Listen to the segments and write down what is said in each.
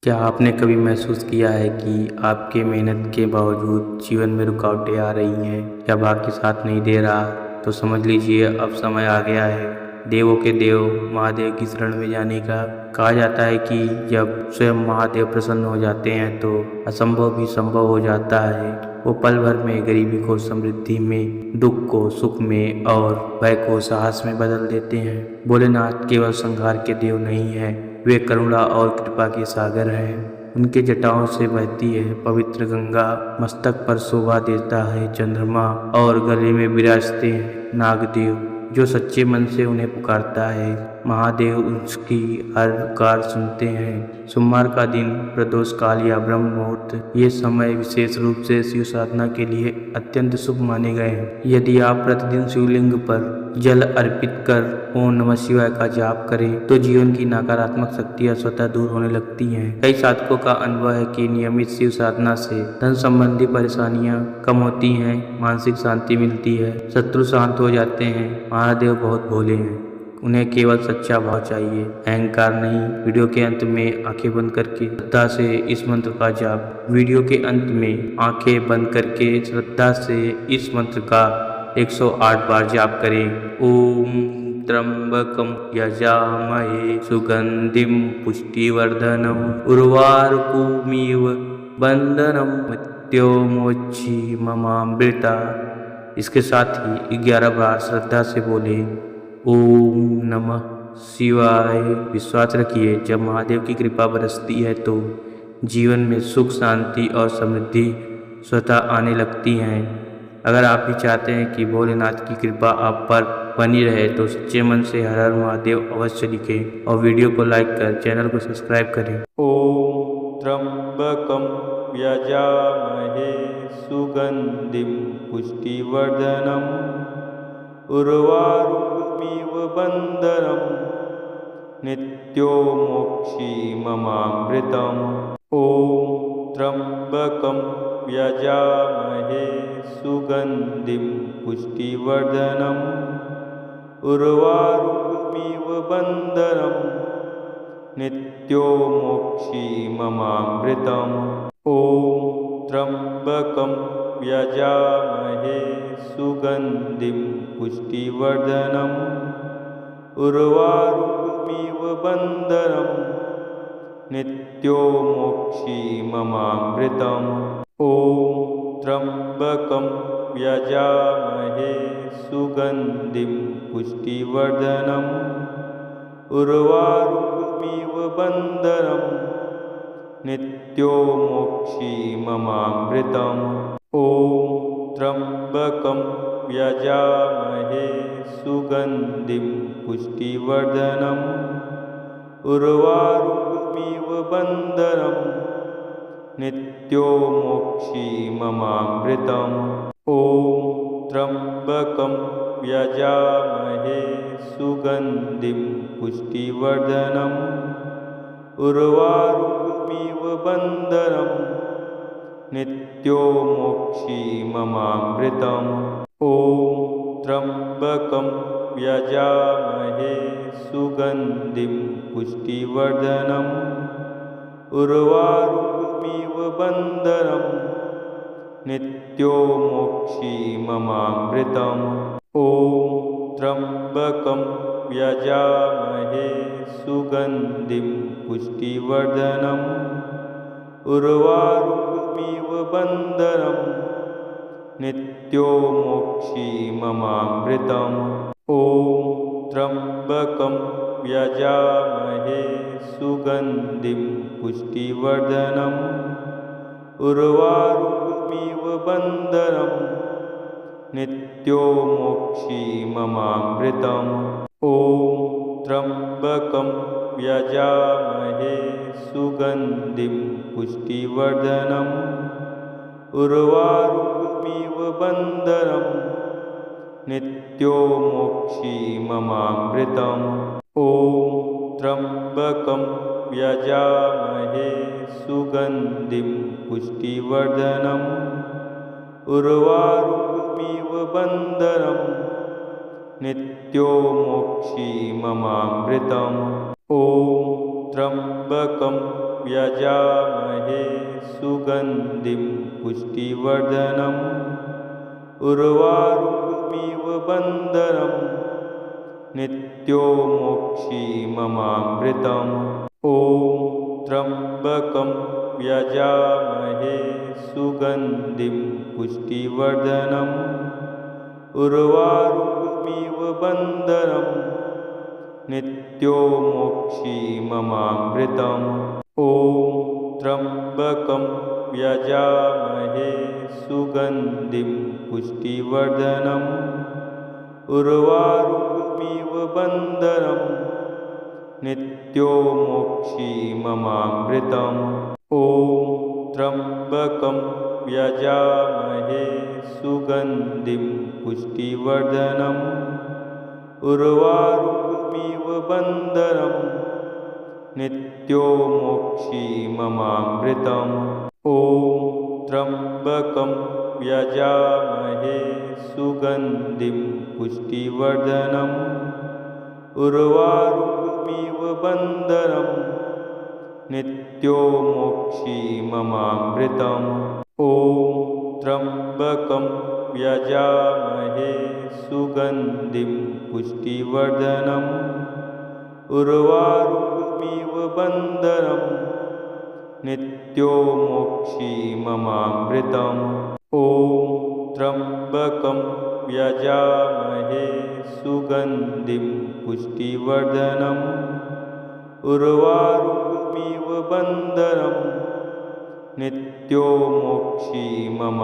क्या आपने कभी महसूस किया है कि आपके मेहनत के बावजूद जीवन में रुकावटें आ रही हैं या भाग्य साथ नहीं दे रहा? तो समझ लीजिए अब समय आ गया है देवों के देव महादेव की शरण में जाने का। कहा जाता है कि जब स्वयं महादेव प्रसन्न हो जाते हैं तो असंभव भी संभव हो जाता है। वो पल भर में गरीबी को समृद्धि में, दुख को सुख में और भय को साहस में बदल देते हैं। भोलेनाथ केवल संहार के देव नहीं है, वे करुणा और कृपा के सागर हैं। उनके जटाओं से बहती है पवित्र गंगा, मस्तक पर शोभा देता है चंद्रमा और गले में विराजते हैं नागदेव। जो सच्चे मन से उन्हें पुकारता है, महादेव उसकी हर पुकार सुनते हैं। सोमवार का दिन, प्रदोष काल या ब्रह्म मुहूर्त, ये समय विशेष रूप से शिव साधना के लिए अत्यंत शुभ माने गए हैं। यदि आप प्रतिदिन शिवलिंग पर जल अर्पित कर ओम नमः शिवाय का जाप करें तो जीवन की नकारात्मक शक्तियां स्वतः दूर होने लगती हैं। कई साधकों का अनुभव है कि नियमित शिव साधना से धन संबंधी परेशानियां कम होती हैं, मानसिक शांति मिलती है, शत्रु शांत हो जाते हैं। महादेव बहुत भोले हैं, उन्हें केवल सच्चा भाव चाहिए, अहंकार नहीं। वीडियो के अंत में आंखें बंद करके श्रद्धा से इस मंत्र का जाप वीडियो के अंत में आंखें बंद करके श्रद्धा से इस मंत्र का 108 बार जाप करें। ओम त्र्यंबकम यजामहे सुगंधिम पुष्टिवर्धनम उर्वारुकमिव बंधनम मृत्योर्मोक्षी ममामृता। इसके साथ ही 11 बार श्रद्धा से बोले ओम नमः शिवाय। विश्वास रखिए, जब महादेव की कृपा बरसती है तो जीवन में सुख, शांति और समृद्धि स्वतः आने लगती हैं। अगर आप भी चाहते हैं कि भोलेनाथ की कृपा आप पर बनी रहे तो सच्चे मन से हर हर महादेव अवश्य लिखें और वीडियो को लाइक कर चैनल को सब्सक्राइब करें। ओम त्र्यंबकम यजामहे सुगंधिम पुष्टिवर्धनम उर्वारुकमिव बंधनम नित्योर्मोक्षी ममामृतम्। ओम त्र्यंबकम यजामहे सुगंधिम पुष्टिवर्धनम उर्वारुकमिव बंधनम नित्योर्मोक्षी ममामृतम्। ओम त्र्यंबकम यजामहे सुगंधिम पुष्टिवर्धनम उर्वारुकमिव बंधनम नित्योर्मोक्षी ममामृतम्। ओम त्र्यंबकम यजामहे सुगंधिम पुष्टिवर्धनम उर्वारुकमिव बंधनम नित्योर्मोक्षी ममामृतम्। ओम त्र्यंबकम यजामहे सुगंधिम पुष्टिवर्धनम उर्वारुकमिव बंधनम नित्योर्मोक्षी ममामृतम्। ओम त्र्यंबकम यजामहे सुगंधिम पुष्टिवर्धनम उर्वारुकमिव बंधनम नित्योर्मोक्षी ममामृतम्। ओम त्र्यंबकम यजामहे सुगंधिम पुष्टिवर्धनम उर्वारुकमिव बंधनम नित्योर्मोक्षी ममामृतम्। ओम त्र्यंबकम यजामहे सुगंधिम पुष्टिवर्धनम उर्वारुकमिव बंधनम नित्योर्मोक्षी ममामृतम्। ओम त्र्यंबकम यजामहे सुगंधिम पुष्टिवर्धनम उर्वारुकमिव बंधनम नित्योर्मोक्षी ममामृतम्। ओम त्र्यंबकम यजामहे सुगंधिम पुष्टिवर्धनम उर्वारुकमिव बंधनम नित्योर्मोक्षी ममामृतम्। ओम त्र्यंबकम यजामहे सुगंधिम पुष्टिवर्धनम उर्वारुकमिव बंधनम नित्योर्मोक्षी ममामृतम्। ओम त्र्यंबकम यजामहे सुगन्धिं पुष्टिवर्धनम् उर्वारुकमिव बन्धनं नित्यो मोक्षीममामृतम् ॐ त्र्यम्बकं यजामहे सुगन्धिं पुष्टिवर्धनम् उर्वारुकमिव बन्धनं नित्यो मोक्षीममामृतम् ॐ त्र्यम्बकं यजामहे सुगन्धिं पुष्टिवर्धनम् उर्वारुकमिव बन्धनं नित्यो मोक्षीममामृतम् ॐ त्र्यम्बकं यजामहे सुगन्धिं पुष्टिवर्धनम् उर्वारुकमिव बन्धनं नित्यो मोक्षीममामृतम् ॐ त्र्यम्बकं यजामहे सुगन्धिं पुष्टिवर्धनम् उर्वारुकमिव बन्धनं नित्यो मोक्षीममामृतम् ॐ त्र्यम्बकं यजामहे सुगन्धिं पुष्टिवर्धनम् उर्वारुकमिव बन्धनं नित्यो मोक्षीममामृतम् ॐ त्र्यम्बकं यजामहे सुगन्धिं पुष्टिवर्धनम् उर्वारुकमिव बन्धनं नित्यो मोक्षीममामृतम्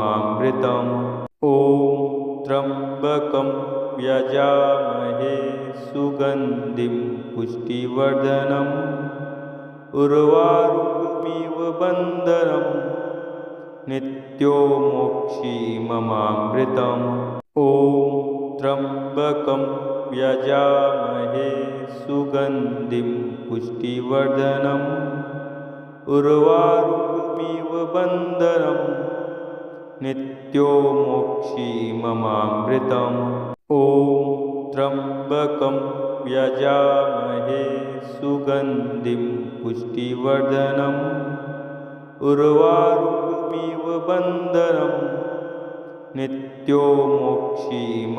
ॐ त्र्यम्बकं यजामहे सुगन्धिं पुष्टिवर्धनम् उर्वारुकमिव बन्धनं नित्यो मोक्षीममामृतम् ॐ त्र्यम्बकं यजामहे सुगन्धिं पुष्टिवर्धनम् उर्वारुकमिव बन्धनं नित्यो मोक्षीममामृतम् ॐ त्र्यम्बकं यजामहे सुगन्धिं पुष्टिवर्धनम् उर्वारुकमिव बन्धनं नित्यो मोक्षीममामृतम्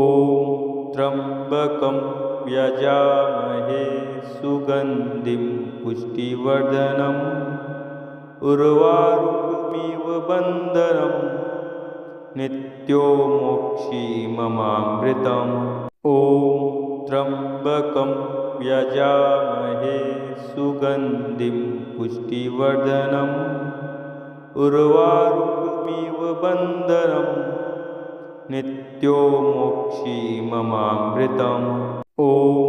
ॐ त्र्यम्बकं यजामहे सुगन्धिं पुष्टिवर्धनम् उर्वारुकमिव बन्धनं नित्यो मोक्षीममामृतम् ॐ त्र्यम्बकं यजामहे सुगन्धिं पुष्टिवर्धनम् उर्वारुकमिव बन्धनं नित्यो मोक्षीममामृतम् ॐ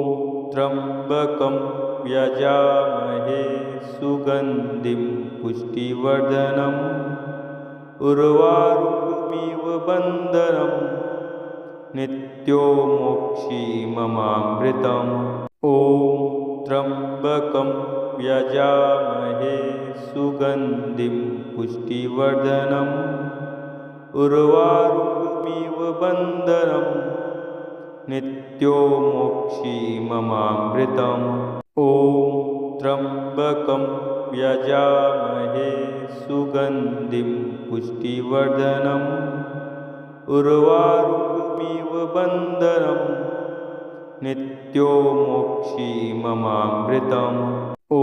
त्र्यम्बकं यजामहे सुगन्धिं पुष्टिवर्धनम् उर्वारुकमिव बन्धनं नित्यो मोक्षीममामृतम् ॐ त्र्यम्बकं यजामहे सुगन्धिं पुष्टिवर्धनम् उर्वारुकमिव बन्धनं नित्यो मोक्षीममामृतम् ॐ त्र्यम्बकं यजामहे सुगन्धिं पुष्टिवर्धनम् उर्वारुकमिव बन्धनं नित्यो मोक्षीममामृतम् ॐ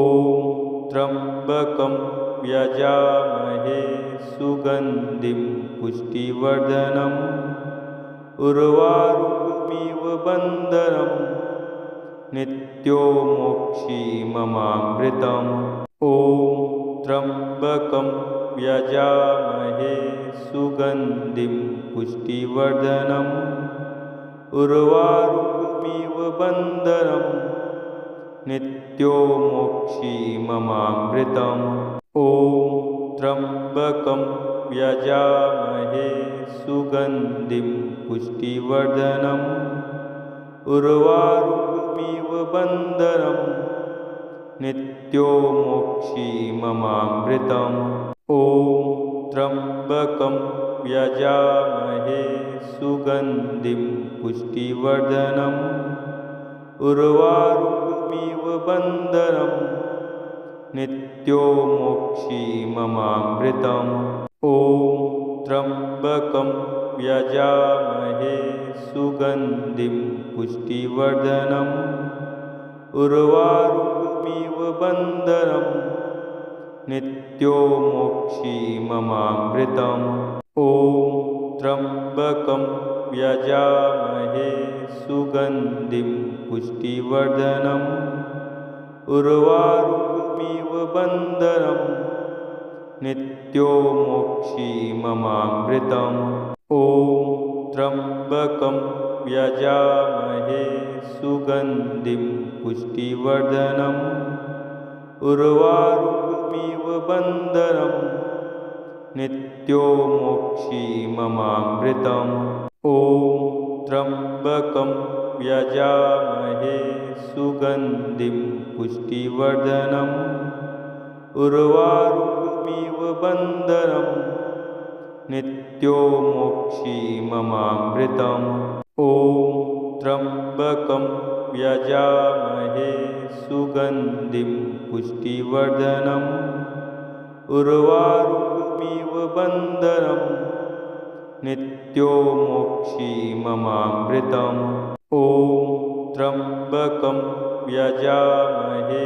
त्र्यम्बकं यजामहे सुगन्धिं पुष्टिवर्धनम् उर्वारुकमिव बन्धनं नित्यो मोक्षीममामृतम् ॐ त्र्यम्बकं यजामहे सुगन्धिं पुष्टिवर्धनम् उर्वारुकमिव बन्धनं नित्यो मोक्षीममामृतम् ॐ त्र्यम्बकं यजामहे सुगन्धिं पुष्टिवर्धनम् उर्वारुकमिव बन्धनं नित्यो मोक्षीममामृतम् ॐ त्र्यम्बकं यजामहे सुगन्धिं पुष्टिवर्धनम् उर्वारुकमिव बन्धनं नित्यो मोक्षी ममामृतम्। ॐ त्र्यम्बकं यजामहे सुगन्धिं पुष्टिवर्धनम् उर्वारुकमिव बन्धनम् नित्यो मोक्षी ममामृतम्। ॐ त्र्यम्बकं यजामहे सुगन्धिं पुष्टिवर्धनम् उर्वारुकमिव बन्धनम् नित्यो मोक्षी ममामृतम्। ॐ त्र्यम्बकं यजामहे सुगन्धिं पुष्टिवर्धनम् उर्वारुकमिव बन्धनम् नित्यो मोक्षी ममामृतम्। ॐ त्र्यम्बकं यजामहे सुगन्धिं पुष्टिवर्धनम् उर्वारुकमिव बन्धनम् नित्यो मोक्षी ममामृतम्। ॐ त्र्यम्बकं यजामहे सुगन्धिं पुष्टिवर्धनम् उर्वारुकमिव बन्धनम् नित्यो मोक्षी ममामृतम्। ॐ त्र्यम्बकं यजामहे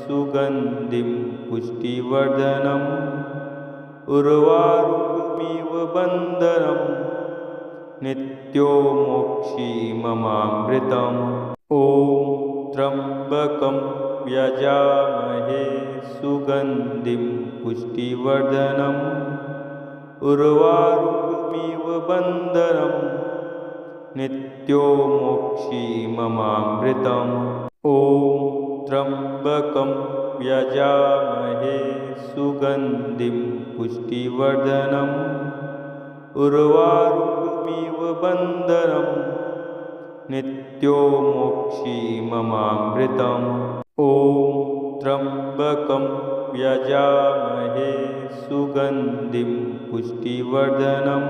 सुगन्धिं पुष्टिवर्धनम् उर्वारुकमिव बन्धनम् नित्यो मोक्षी ममामृतम्। ॐ त्र्यम्बकं यजामहे सुगन्धिं पुष्टिवर्धनम् उर्वारुकमिव बन्धनम् नित्यो मोक्षी ममामृतम्। ॐ त्र्यम्बकं यजामहे सुगन्धिं पुष्टिवर्धनम् उर्वारुकमिव बन्धनम् नित्यो मोक्षी ममामृतम्। ॐ त्र्यम्बकं यजामहे सुगन्धिं पुष्टिवर्धनम्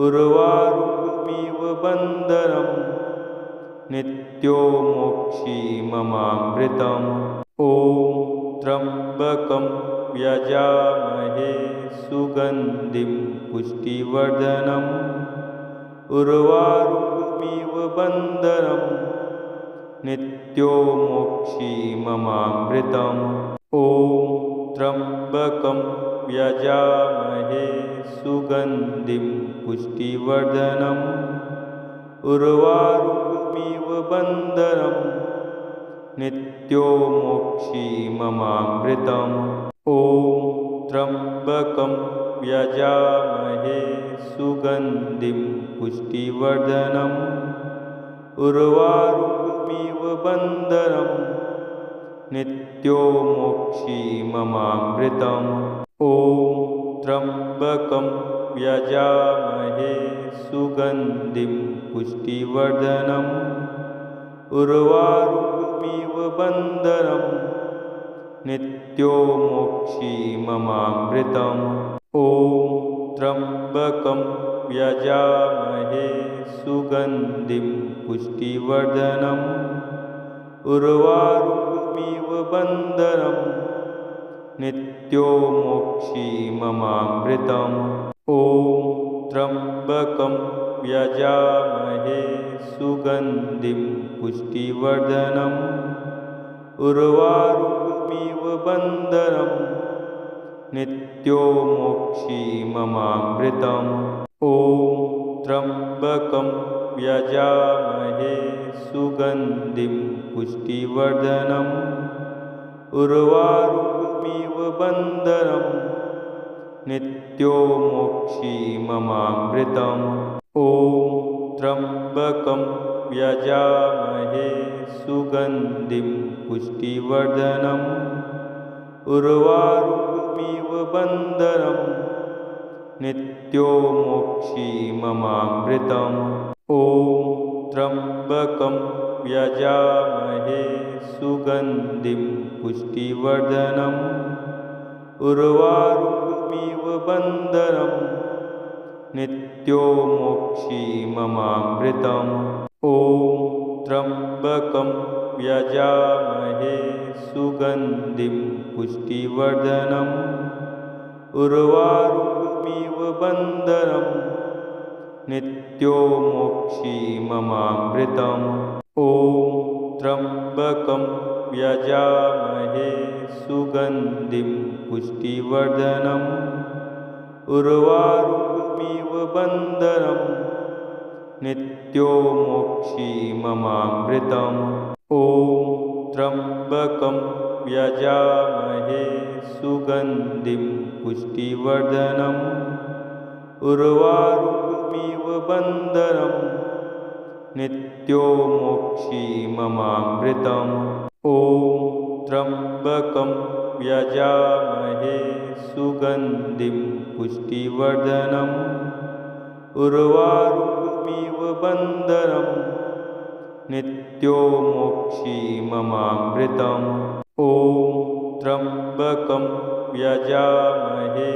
उर्वारुकमिव बन्धनम् नित्यो मोक्षी ममामृतम्। ॐ त्र्यम्बकं यजामहे सुगन्धिं पुष्टिवर्धनम् उर्वारुकमिव बन्धनम् नित्यो मोक्षी ममामृतम्। ॐ त्र्यम्बकं यजामहे सुगन्धिं पुष्टिवर्धनम् उर्वारुकमिव बन्धनम् नित्यो मोक्षी ममामृतम्। ॐ त्र्यम्बकं यजामहे सुगन्धिं पुष्टिवर्धनम् उर्वारुकमिव बन्धनम् नित्यो मोक्षी ममामृतम्। ॐ त्र्यम्बकं यजामहे सुगन्धिं पुष्टिवर्धनम् उर्वारुकमिव बन्धनम् नित्यो मोक्षी ममामृतम्। ॐ त्र्यम्बकं यजामहे सुगन्धिं पुष्टिवर्धनम् उर्वारुकमिव बन्धनम् नित्यो मोक्षी ममामृतम्। ॐ त्र्यम्बकं यजामहे सुगन्धिं पुष्टिवर्धनम् उर्वारुकमिव बन्धनम् नित्यो मोक्षी ममामृतम्। ॐ त्र्यम्बकं यजामहे सुगन्धिं पुष्टिवर्धनम् उर्वारुकमिव बन्धनम् नित्यो मोक्षी ममामृतम्। ॐ त्र्यम्बकं यजामहे सुगन्धिं पुष्टिवर्धनम् उर्वारुकमिव बन्धनम् नित्यो मोक्षी ममामृतम्। ॐ त्र्यम्बकं यजामहे सुगन्धिं पुष्टिवर्धनम् उर्वारुकमिव बन्धनम् नित्यो मोक्षी ममामृतम्। ॐ त्र्यम्बकं व्यजामहे सुगन्धिं पुष्टिवर्धनम् उर्वारुकमिव बन्धनं नित्यो मोक्षीममामृतम् ॐ त्र्यम्बकं यजामहे सुगन्धिं पुष्टिवर्धनम् उर्वारुकमिव बन्धनं नित्यो मोक्षीममामृतम् ॐ त्र्यम्बकं यजामहे सुगन्धिं पुष्टिवर्धनम् उर्वारुकमिव बन्धनं नित्यो मोक्षीममामृतम् ॐ त्र्यम्बकं यजामहे सुगन्धिं पुष्टिवर्धनम् उर्वारुकमिव बन्धनं नित्यो मोक्षीममामृतम् ॐ त्र्यम्बकं यजामहे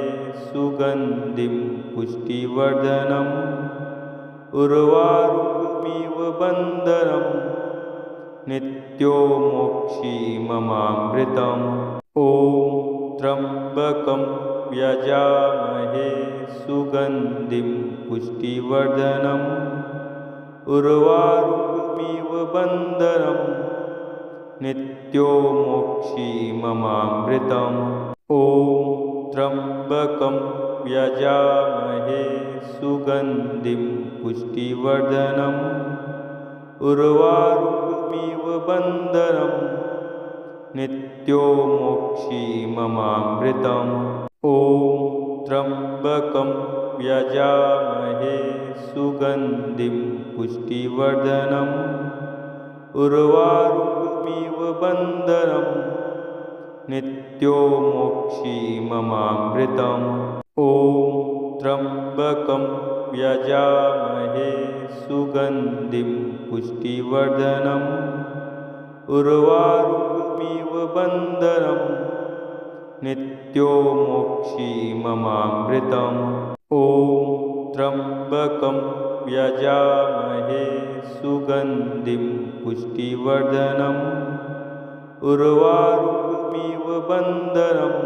सुगन्धिं पुष्टिवर्धनम् उर्वारुकमिव बन्धनं नित्यो मोक्षीममामृतम् ॐ त्र्यम्बकं यजामहे सुगन्धिं पुष्टिवर्धनम् उर्वारुकमिव बन्धनं नित्यो मोक्षीममामृतम् ॐ त्र्यम्बकं यजामहे सुगन्धिं पुष्टिवर्धनम् उर्वारुकमिव बन्धनं नित्यो मोक्षीममामृतम् ॐ त्र्यम्बकं यजामहे सुगन्धिं पुष्टिवर्धनम् उर्वारुकमिव बन्धनं नित्यो मोक्षीममामृतम् ॐ त्र्यम्बकं यजामहे सुगन्धिं पुष्टिवर्धनम् उर्वारुकमिव बन्धनं नित्यो मोक्षीममामृतम् ॐ त्र्यम्बकं यजामहे सुगन्धिं पुष्टिवर्धनम् उर्वारुकमिव बन्धनं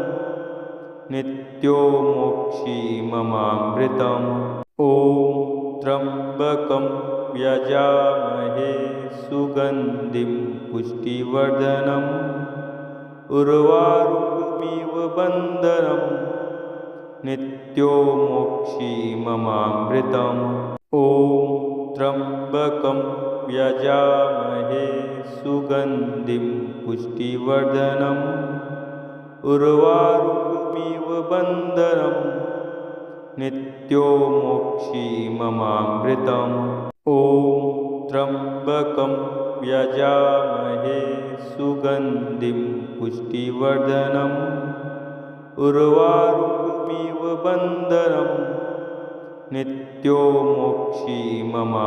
नित्यो मोक्षीममामृतम् ॐ त्र्यम्बकं यजामहे सुगन्धिं पुष्टिवर्धनम् उर्वारुकमिव बन्धनं नित्यो मोक्षीममामृतम् ॐ त्र्यम्बकं यजामहे सुगन्धिं पुष्टिवर्धनम् उर्वारुकमिव बन्धनं नित्यो मोक्षीममामृतम् ॐ त्र्यम्बकं यजामहे सुगन्धिं पुष्टिवर्धनम् उर्वारुकमिव बन्धनं नित्यो मोक्षीममामृतम्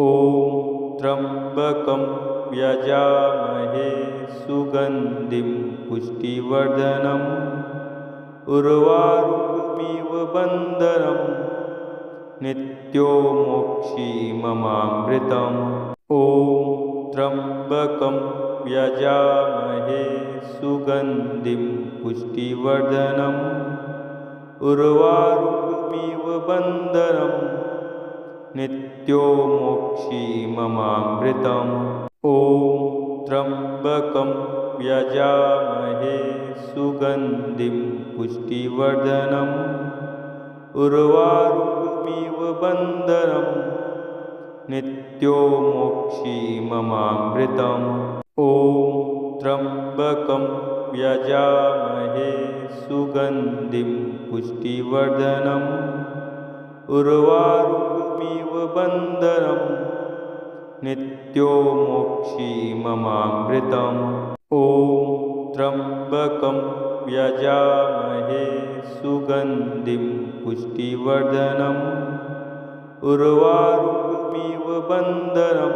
ॐ त्र्यम्बकं यजामहे सुगन्धिं पुष्टिवर्धनम् उर्वारुकमिव बन्धनं नित्यो मोक्षीममामृतम् ॐ त्र्यम्बकं यजामहे सुगन्धिं पुष्टिवर्धनम् उर्वारुकमिव बन्धनं नित्यो मोक्षीममामृतम् ॐ त्र्यम्बकं यजामहे सुगन्धिं पुष्टिवर्धनम् उर्वारुकमिव बन्धनं नित्यो मोक्षीममामृतम् ॐ त्र्यम्बकं यजामहे सुगन्धिं पुष्टिवर्धनम् उर्वारुकमिव बन्धनं नित्यो मोक्षीममामृतम् ॐ त्र्यम्बकं यजामहे सुगन्धिं पुष्टिवर्धनम् उर्वारुकमिव बन्धनं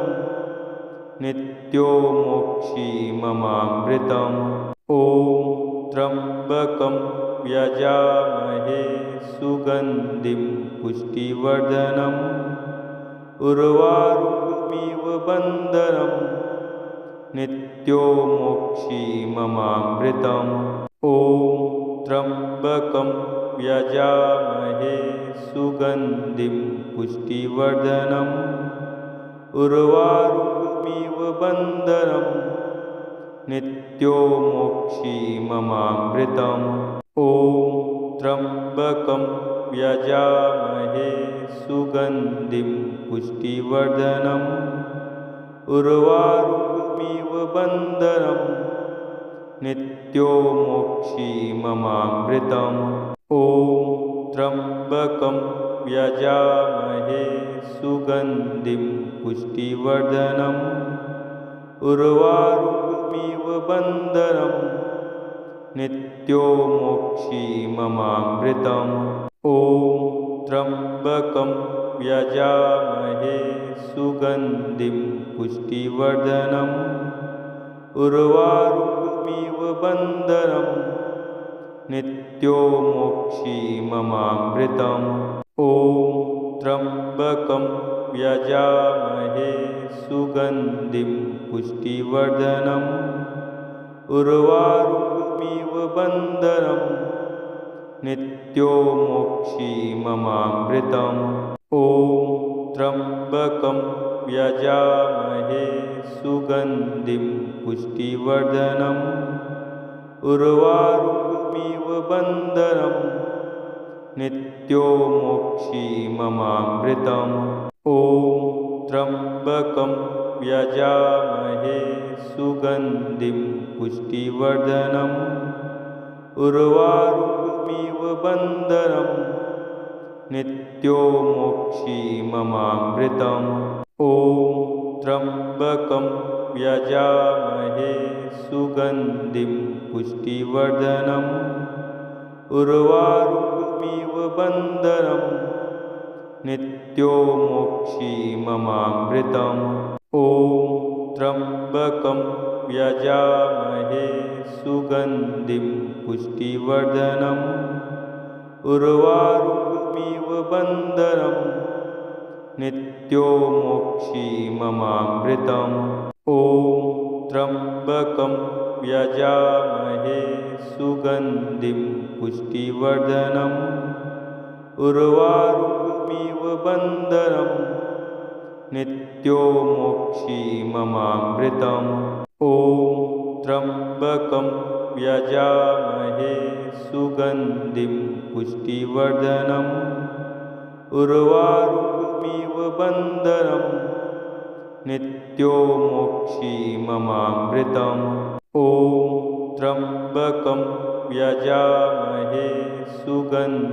नित्यो मोक्षीममामृतम् ॐ त्र्यम्बकं यजामहे सुगन्धिं पुष्टिवर्धनम् उर्वारुकमिव बन्धनं नित्यो मोक्षीममामृतम्। ॐ त्र्यम्बकं यजामहे सुगन्धिं पुष्टिवर्धनम् उर्वारुकमिव बन्धनम् नित्यो मोक्षीममामृतम्। ॐ त्र्यम्बकं यजामहे सुगन्धिं पुष्टिवर्धनम् उर्वारुकमिव बन्धनम् नित्यो मोक्षीममामृतम्। ॐ त्र्यम्बकं यजामहे सुगन्धिं पुष्टिवर्धनम् उर्वारुकमिव बन्धनम् नित्यो मोक्षीममामृतम्। ॐ त्र्यम्बकं यजामहे सुगन्धिं पुष्टिवर्धनम् उर्वारुकमिव बन्धनम् नित्यो मोक्षीममामृतम्। ॐ त्र्यम्बकं यजामहे सुगन्धिं पुष्टिवर्धनम् उर्वारुकमिव बन्धनम् नित्यो मोक्षीममामृतम्। ॐ त्र्यम्बकं यजामहे सुगन्धिं पुष्टिवर्धनम् उर्वारुकमिव बन्धनम् नित्यो मोक्षीममामृतम्। ॐ त्र्यम्बकं यजामहे सुगन्धिं पुष्टिवर्धनम् उर्वारुकमिव बन्धनम् नित्यो मोक्षीममामृतम्। ॐ त्र्यम्बकं यजामहे सुगन्धिं पुष्टिवर्धनम् उर्वारुकमिव बन्धनम् नित्यो मोक्षीममामृतम्। ॐ त्र्यम्बकं यजामहे सुगन्धिं पुष्टिवर्धनम् उर्वारुकमिव बन्धनम् नित्यो मोक्षीममामृतम्। ॐ त्र्यम्बकं यजामहे सुगन्धिं पुष्टिवर्धनम् उर्वारुकमिव बन्धनम् नित्यो मोक्षीममामृतम्। ॐ त्र्यम्बकं यजामहे सुगन्धिं पुष्टिवर्धनम् उर्वारुकमिव बन्धनम् नित्यो मोक्षीममामृतम्। ॐ त्र्यम्बकं यजामहे सुगन्धिं